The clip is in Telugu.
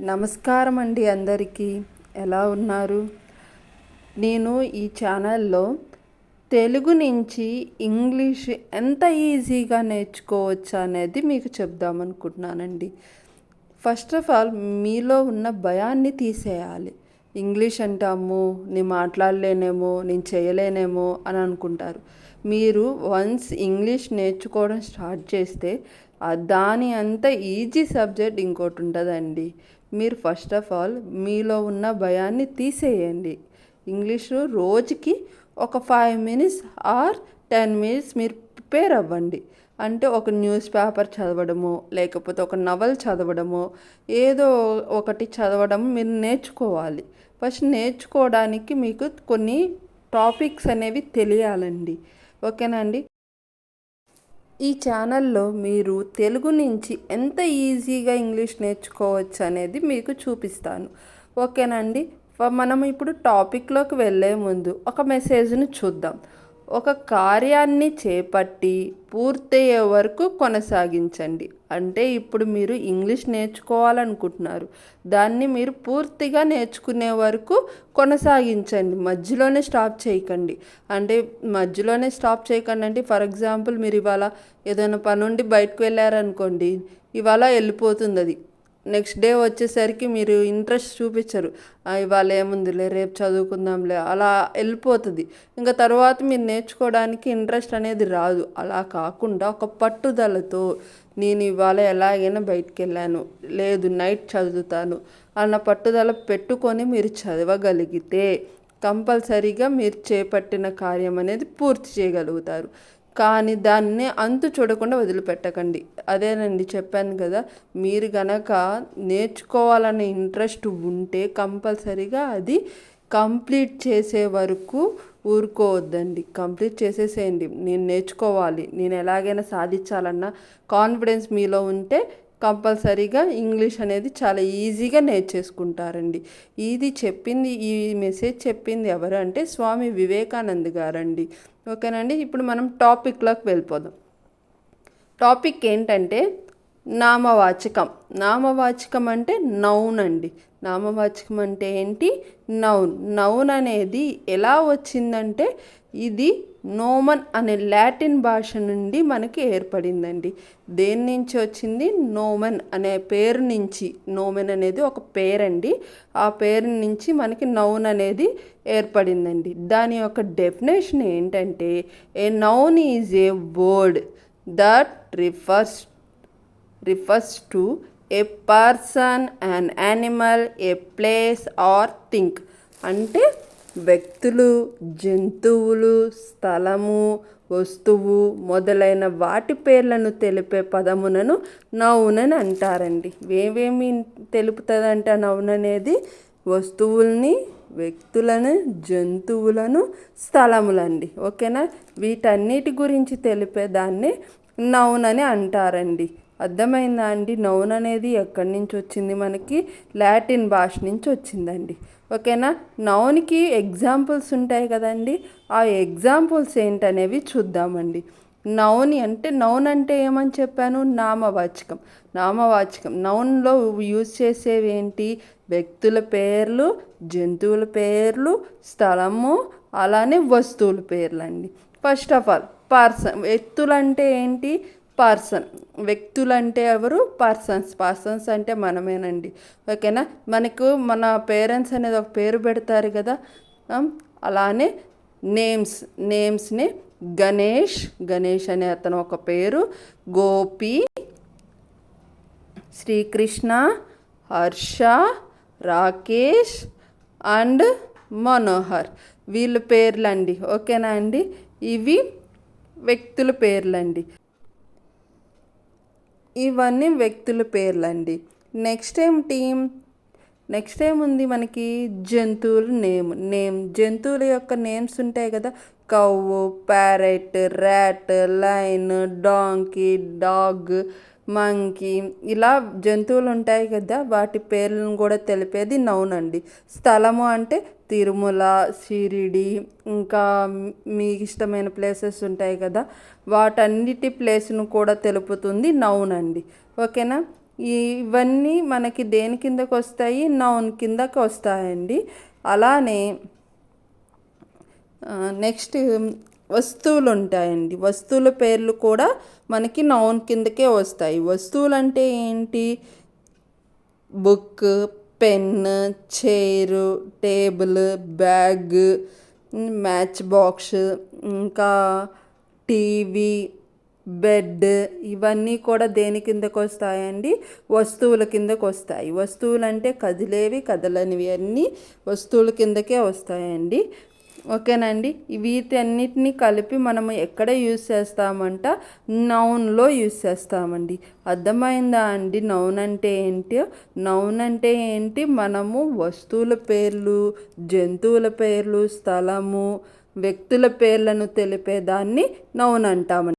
నమస్కారం అండి అందరికీ. ఎలా ఉన్నారు? నేను ఈ ఛానల్లో తెలుగు నుంచి ఇంగ్లీష్ ఎంత ఈజీగా నేర్చుకోవచ్చు అనేది మీకు చెప్దామనుకుంటున్నానండి. ఫస్ట్ ఆఫ్ ఆల్ మీలో ఉన్న భయాన్ని తీసేయాలి. ఇంగ్లీష్ అంటే అమ్మో నేను మాట్లాడలేనేమో, నేను చేయలేనేమో అని అనుకుంటారు. మీరు వన్స్ ఇంగ్లీష్ నేర్చుకోవడం స్టార్ట్ చేస్తే దాని అంత ఈజీ సబ్జెక్ట్ ఇంకోటి ఉంటుందండి. మీరు ఫస్ట్ ఆఫ్ ఆల్ మీలో ఉన్న భయాన్ని తీసేయండి. ఇంగ్లీషు రోజుకి ఒక 5 మినిట్స్ ఆర్ 10 మినిట్స్ మీరు ప్రిపేర్ అవ్వండి. అంటే ఒక న్యూస్ పేపర్ చదవడము, లేకపోతే ఒక నవల్ చదవడము, ఏదో ఒకటి చదవడం మీరు నేర్చుకోవాలి. ఫస్ట్ నేర్చుకోవడానికి మీకు కొన్ని టాపిక్స్ అనేవి తెలియాలండి. ఓకేనా అండి? ఈ ఛానల్లో మీరు తెలుగు నుంచి ఎంత ఈజీగా ఇంగ్లీష్ నేర్చుకోవచ్చు అనేది మీకు చూపిస్తాను. ఓకేనండి? మనం ఇప్పుడు టాపిక్లోకి వెళ్ళే ముందు ఒక మెసేజ్ని చూద్దాం. ఒక కార్యాన్ని చేపట్టి పూర్తయ్యే వరకు కొనసాగించండి. అంటే ఇప్పుడు మీరు ఇంగ్లీష్ నేర్చుకోవాలనుకుంటున్నారు, దాన్ని మీరు పూర్తిగా నేర్చుకునే వరకు కొనసాగించండి. మధ్యలోనే స్టాప్ చేయకండి. అంటే మధ్యలోనే స్టాప్ చేయకండి అంటే ఫర్ ఎగ్జాంపుల్ మీరు ఇవాళ ఏదైనా పని ఉండి బయటకు వెళ్ళారనుకోండి, ఇవాళ వెళ్ళిపోతుంది అది. నెక్స్ట్ డే వచ్చేసరికి మీరు ఇంట్రెస్ట్ చూపించరు. ఇవాళ ఏముందిలే రేపు చదువుకుందాంలే అలా వెళ్ళిపోతుంది. ఇంకా తర్వాత మీరు నేర్చుకోవడానికి ఇంట్రెస్ట్ అనేది రాదు. అలా కాకుండా ఒక పట్టుదలతో నేను ఇవాళ ఎలాగైనా బయటికి వెళ్ళాను, లేదు నైట్ చదువుతాను అన్న పట్టుదల పెట్టుకొని మీరు చదవగలిగితే కంపల్సరీగా మీరు చేపట్టిన కార్యం అనేది పూర్తి చేయగలుగుతారు. కానీ దాన్ని అంతు చూడకుండా వదిలిపెట్టకండి. అదేనండి చెప్పాను కదా, మీరు గనక నేర్చుకోవాలనే ఇంట్రెస్ట్ ఉంటే కంపల్సరీగా అది కంప్లీట్ చేసే వరకు ఊరుకోవద్దండి. కంప్లీట్ చేసేసేయండి. నేను నేర్చుకోవాలి, నేను ఎలాగైనా సాధించాలన్న కాన్ఫిడెన్స్ మీలో ఉంటే కంపల్సరీగా ఇంగ్లీష్ అనేది చాలా ఈజీగా నేర్చేసుకుంటారండి. ఈ మెసేజ్ చెప్పింది ఎవరు అంటే స్వామి వివేకానంద్ గారండి. ఓకేనండి? ఇప్పుడు మనం టాపిక్లోకి వెళ్ళిపోదాం. టాపిక్ ఏంటంటే నామవాచకం. నామవాచకం అంటే నౌన్ అండి. నామవాచకం అంటే ఏంటి? నౌన్. నౌన్ అనేది ఎలా వచ్చిందంటే ఇది నోమన్ అనే లాటిన్ భాష నుండి మనకి ఏర్పడిందండి. దేని నుంచి వచ్చింది? నోమన్ అనే పేరు నుంచి. నోమన్ అనేది ఒక పేరండి. ఆ పేరు నుంచి మనకి నౌన్ అనేది ఏర్పడిందండి. దాని యొక్క డెఫినేషన్ ఏంటంటే a noun is a word that refers to a person, an animal, a place or thing. అంటే వ్యక్తులు, జంతువులు, స్థలము, వస్తువు మొదలైన వాటి పేర్లను తెలిపే పదములను నౌన్ అని అంటారండి. ఏమేమి తెలుపుతుందంటే నౌన్ అనేది వస్తువుల్ని, వ్యక్తులను, జంతువులను, స్థలములండి. ఓకేనా? వీటన్నిటి గురించి తెలిపే దాన్ని నౌన్ అని అంటారండి. అర్థమైందా అండి? నౌన్ అనేది ఎక్కడి నుంచి వచ్చింది? మనకి లాటిన్ భాష నుంచి వచ్చిందండి. ఓకేనా? నౌన్కి ఎగ్జాంపుల్స్ ఉంటాయి కదండి, ఆ ఎగ్జాంపుల్స్ ఏంటనేవి చూద్దామండి. నౌన్ అంటే ఏమని చెప్పాను? నామవాచకం. నౌన్లో యూజ్ చేసేవి ఏంటి? వ్యక్తుల పేర్లు, జంతువుల పేర్లు, స్థలము, అలానే వస్తువుల పేర్లు అండి. First of all person. వ్యక్తులంటే ఏంటి? పర్సన్. వ్యక్తులంటే ఎవరు? పర్సన్స్ అంటే మనమేనండి. ఓకేనా? మనకు మన పేరెంట్స్ అనేది ఒక పేరు పెడతారు కదా, అలానే నేమ్స్ని గణేష్ అనే అతను ఒక పేరు, గోపి, శ్రీకృష్ణ, హర్ష, రాకేష్ అండ్ మనోహర్ వీళ్ళ పేర్లండి. ఓకేనా అండి? ఇవి వ్యక్తుల పేర్లండి. ఇవన్నీ వ్యక్తుల పేర్లండి. నెక్స్ట్ ఏముంది మనకి? జంతువుల జంతువుల యొక్క నేమ్స్ ఉంటాయి కదా, cow, parrot, rat, lion, donkey, dog, monkey, ఇలా జంతువులు ఉంటాయి కదా, వాటి పేర్లను కూడా తెలిపేది నౌన్ అండి. స్థలము అంటే తిరుమల, షిరిడి, ఇంకా మీకు ఇష్టమైన ప్లేసెస్ ఉంటాయి కదా, వాటన్నిటి ప్లేస్ను కూడా తెలుపుతుంది నౌన్ అండి. ఓకేనా? ఇవన్నీ మనకి దేని కిందకు వస్తాయి? నౌన్ కిందకు వస్తాయండి. అలానే నెక్స్ట్ వస్తువులు ఉంటాయండి. వస్తువుల పేర్లు కూడా మనకి నౌన్ కిందకే వస్తాయి. వస్తువులు అంటే ఏంటి? Book, pen, chair, table, bag, match box, ఇంకా టీవీ, బెడ్, ఇవన్నీ కూడా దేని కిందకు వస్తాయండి? వస్తువుల కిందకు వస్తాయి. వస్తువులు అంటే కదిలేవి, కదలనివి అన్నీ వస్తువుల కిందకే వస్తాయండి. ఓకేనండి. వీటన్నిటిని కలిపి మనము ఎక్కడ యూస్ చేస్తామంట? నౌన్లో యూస్ చేస్తామండి. అర్థమైందా అండి నౌన్ అంటే ఏంటి? నౌన్ అంటే ఏంటి? మనము వస్తువుల పేర్లు, జంతువుల పేర్లు, స్థలము, వ్యక్తుల పేర్లను తెలిపేదాన్ని నౌన్ అంటామండి.